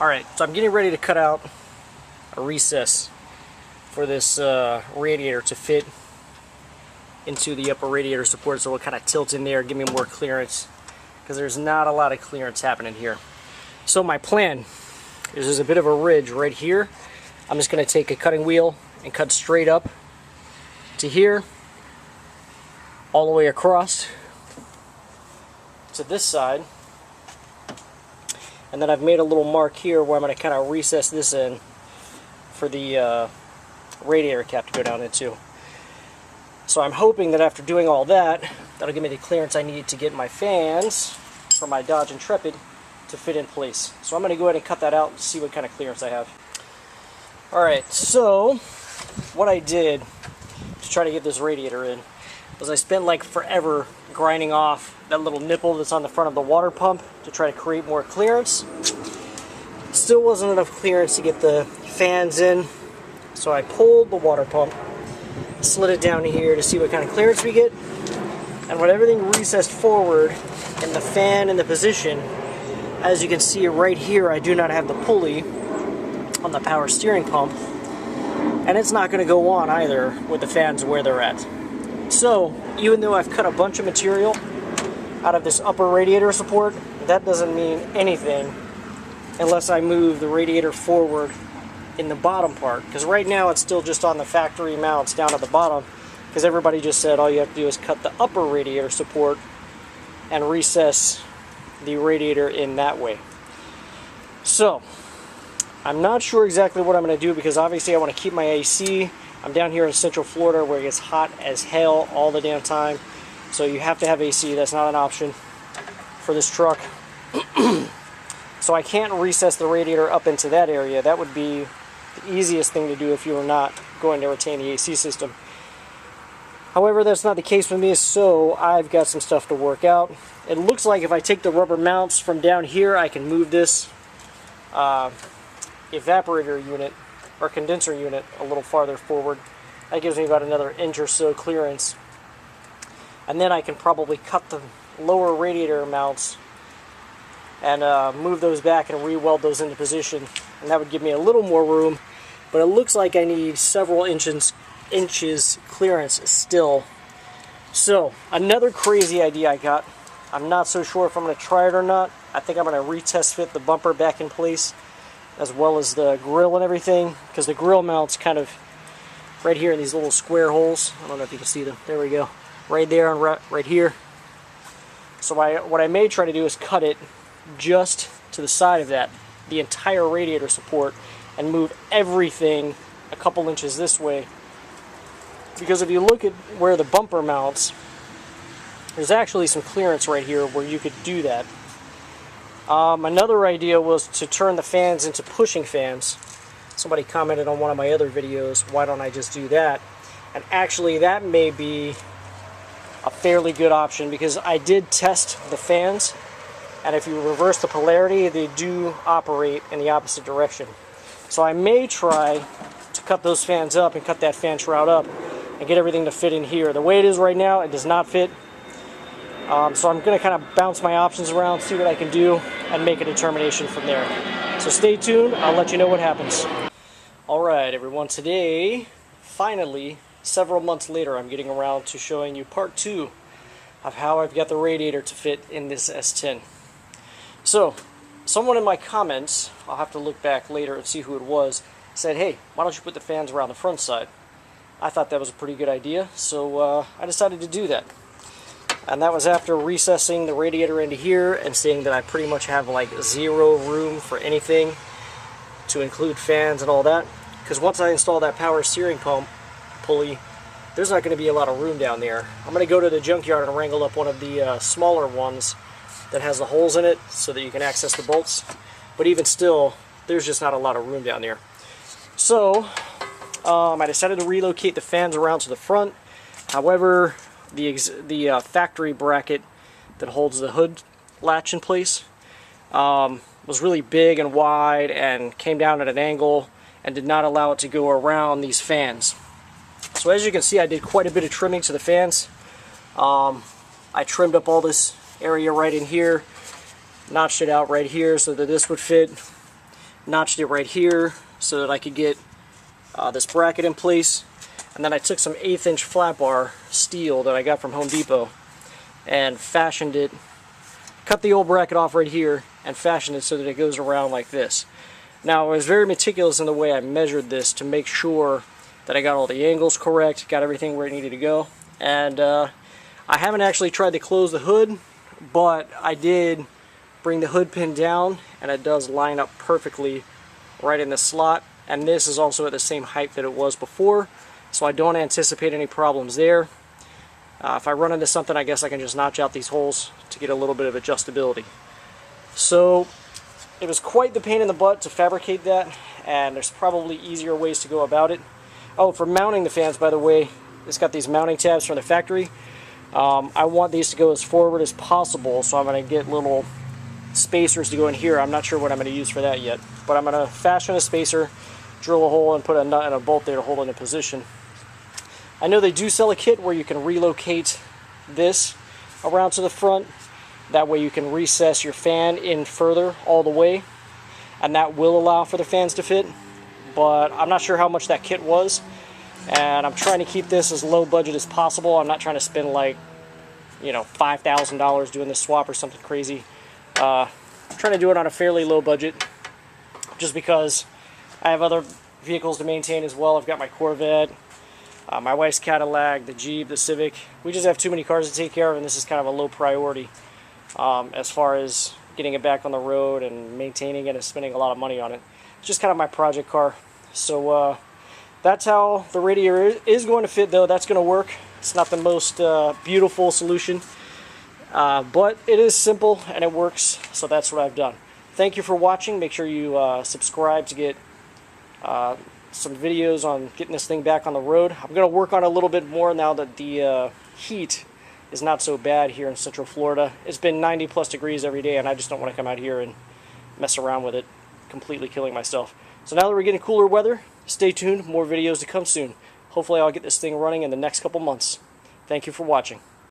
Alright, so I'm getting ready to cut out a recess for this radiator to fit into the upper radiator support, so it'll kind of tilt in there, give me more clearance, because there's not a lot of clearance happening here. So my plan is there's a bit of a ridge right here. I'm just going to take a cutting wheel and cut straight up to here, all the way across to this side. And then I've made a little mark here where I'm going to kind of recess this in for the radiator cap to go down into. So I'm hoping that after doing all that, that'll give me the clearance I need to get my fans for my Dodge Intrepid to fit in place. So I'm going to go ahead and cut that out and see what kind of clearance I have. Alright, so what I did to try to get this radiator in was I spent like forever grinding off that little nipple that's on the front of the water pump to try to create more clearance. Still wasn't enough clearance to get the fans in, so I pulled the water pump, slid it down here to see what kind of clearance we get, and when everything recessed forward and the fan in the position, as you can see right here, I do not have the pulley on the power steering pump, and it's not going to go on either with the fans where they're at. So, even though I've cut a bunch of material out of this upper radiator support, that doesn't mean anything unless I move the radiator forward in the bottom part. Because right now it's still just on the factory mounts down at the bottom, because everybody just said all you have to do is cut the upper radiator support and recess the radiator in that way. So, I'm not sure exactly what I'm going to do, because obviously I want to keep my AC. I'm down here in Central Florida where it gets hot as hell all the damn time. So you have to have AC. That's not an option for this truck. So I can't recess the radiator up into that area. That would be the easiest thing to do if you were not going to retain the AC system. However, that's not the case with me, so I've got some stuff to work out. It looks like if I take the rubber mounts from down here, I can move this evaporator unit or condenser unit a little farther forward. That gives me about another inch or so clearance. And then I can probably cut the lower radiator mounts and move those back and re-weld those into position. And that would give me a little more room. But it looks like I need several inches clearance still. So, another crazy idea I got. I'm not so sure if I'm going to try it or not. I think I'm going to retest fit the bumper back in place, as well as the grill and everything, because the grill mounts kind of right here in these little square holes. I don't know if you can see them. There we go. Right there and right here. So what I may try to do is cut it just to the side of that, the entire radiator support, and move everything a couple inches this way. Because if you look at where the bumper mounts, there's actually some clearance right here where you could do that. Another idea was to turn the fans into pushing fans. Somebody commented on one of my other videos, why don't I just do that? And actually that may be a fairly good option, because I did test the fans, and if you reverse the polarity, they do operate in the opposite direction. So I may try to cut those fans up and cut that fan shroud up and get everything to fit in here. The way it is right now, it does not fit. So I'm going to kind of bounce my options around, see what I can do, and make a determination from there. So stay tuned, I'll let you know what happens. Alright everyone, today, finally, several months later, I'm getting around to showing you part 2 of how I've got the radiator to fit in this S10. So, someone in my comments, I'll have to look back later and see who it was, said, hey, why don't you put the fans around the front side? I thought that was a pretty good idea, so I decided to do that. And that was after recessing the radiator into here and seeing that I pretty much have like zero room for anything to include fans and all that. Because once I install that power steering pump pulley, there's not going to be a lot of room down there. I'm going to go to the junkyard and wrangle up one of the smaller ones that has the holes in it so that you can access the bolts. But even still, there's just not a lot of room down there. So, I decided to relocate the fans around to the front. However, the factory bracket that holds the hood latch in place was really big and wide and came down at an angle and did not allow it to go around these fans. So as you can see, I did quite a bit of trimming to the fans. I trimmed up all this area right in here, notched it out right here so that this would fit. notched it right here so that I could get this bracket in place. And then I took some 1/8 inch flat bar steel that I got from Home Depot and fashioned it, cut the old bracket off right here and fashioned it so that it goes around like this. Now, I was very meticulous in the way I measured this to make sure that I got all the angles correct, got everything where it needed to go. And I haven't actually tried to close the hood, but I did bring the hood pin down and it does line up perfectly right in the slot. And this is also at the same height that it was before, so I don't anticipate any problems there. If I run into something, I guess I can just notch out these holes to get a little bit of adjustability. So it was quite the pain in the butt to fabricate that, and there's probably easier ways to go about it. Oh, for mounting the fans, by the way, it's got these mounting tabs from the factory. I want these to go as forward as possible, so I'm going to get little spacers to go in here. I'm not sure what I'm going to use for that yet, but I'm going to fashion a spacer, drill a hole, and put a nut and a bolt there to hold it in position. I know they do sell a kit where you can relocate this around to the front. That way you can recess your fan in further all the way, and that will allow for the fans to fit. But I'm not sure how much that kit was, and I'm trying to keep this as low budget as possible. I'm not trying to spend like, you know, $5,000 doing this swap or something crazy. I'm trying to do it on a fairly low budget, just because I have other vehicles to maintain as well. I've got my Corvette, my wife's Cadillac, the Jeep, the Civic. We just have too many cars to take care of, and this is kind of a low priority as far as getting it back on the road and maintaining it and spending a lot of money on it. It's just kind of my project car. So that's how the Radiator is going to fit, though. That's going to work. It's not the most beautiful solution, but it is simple and it works, so that's what I've done. Thank you for watching. Make sure you subscribe to get some videos on getting this thing back on the road. I'm going to work on it a little bit more now that the heat is not so bad here in Central Florida. It's been 90 plus degrees every day, and I just don't want to come out here and mess around with it, completely killing myself. So now that we're getting cooler weather, stay tuned. More videos to come soon. Hopefully I'll get this thing running in the next couple months. Thank you for watching.